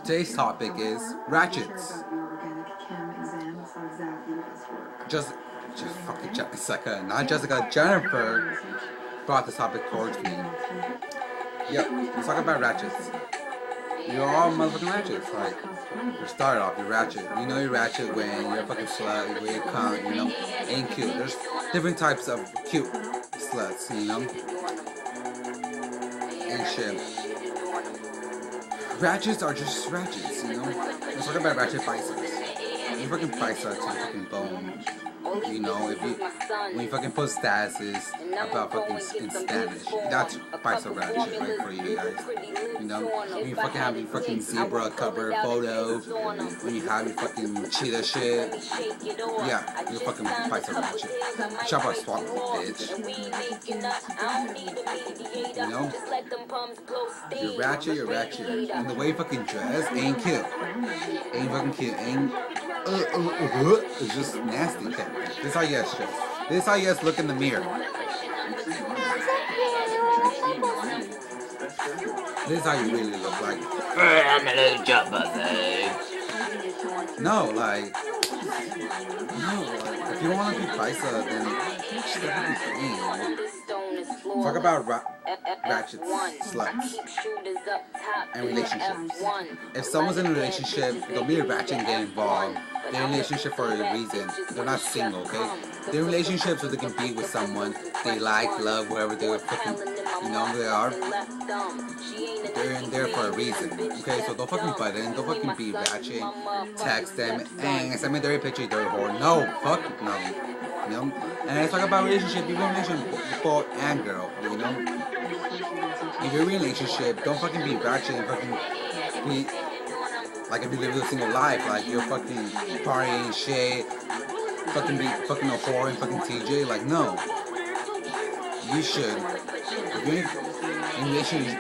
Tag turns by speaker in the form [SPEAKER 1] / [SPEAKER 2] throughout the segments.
[SPEAKER 1] Today's topic is Ratchets. Just fucking Jessica, not Jessica, Jennifer brought this topic towards me. Yep, let's talk about Ratchets. You're all motherfucking Ratchets. Like, you start off, you're Ratchet. You know you're Ratchet when you're a fucking slut, you're a cunt, you know, ain't cute. There's different types of cute sluts, you know, and shit. Ratchets are just Ratchets, you know. Let's talk about Ratchet biceps. You fucking bicep to your fucking bone. You know, when you fucking post statuses about fucking in Spanish, that's bicep Ratchet right for you guys. You know, when you fucking have your fucking zebra cover photo, when you have your fucking cheetah shit, yeah, you're fucking bicep Ratchet. Shop our swap, bitch. You know, you're Ratchet. And the way you fucking dress ain't cute. Ain't fucking cute. It's just nasty. Okay, this is how you guys dress. This is how you guys look in the mirror. This is how you really look like.
[SPEAKER 2] I'm a little jumper thing.
[SPEAKER 1] No, if you want to be bicep, then just let it be clean. Talk about Ratchets, sluts, and relationships. If someone's in a relationship, don't be a ratchet and get involved. They're in a relationship for a reason. They're not single, okay? They're in relationships so they can be with someone they like, love, wherever they're fucking, you know, they are. They're in there for a reason, okay? So don't fucking butt in, don't fucking be ratchet. Text them, and send me a dirty picture, you dirty whore. No, fuck no. You know? And let's talk about relationship, even relationship, boy and girl, you know? If you're in a relationship, don't fucking be ratchet and fucking be like if you live a single life, like you're fucking partying shit, fucking be fucking a whore and fucking TJ, like no. You should. If you're in a relationship,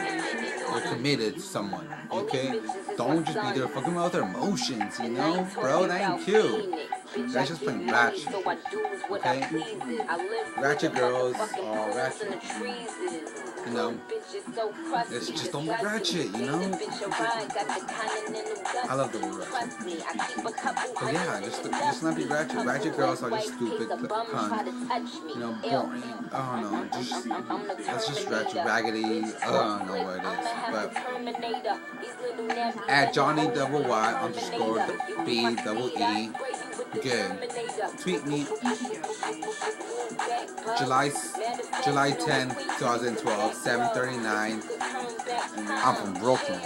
[SPEAKER 1] you're committed to someone, okay? Don't just be there fucking with their emotions, you know? Bro, that ain't cute. That's just plain ratchet, okay? Ratchet girls are ratchet, you know? It's just don't be ratchet, you know? I love the word ratchet. But yeah, just not be ratchet. Ratchet girls are just stupid, cunt, you know, boring. I don't know, that's just ratchet, raggedy, I don't know what it is, but at Johnny double Y underscore B double E. Good. Tweet me July 10, 2012, 7:39. I'm from Brooklyn.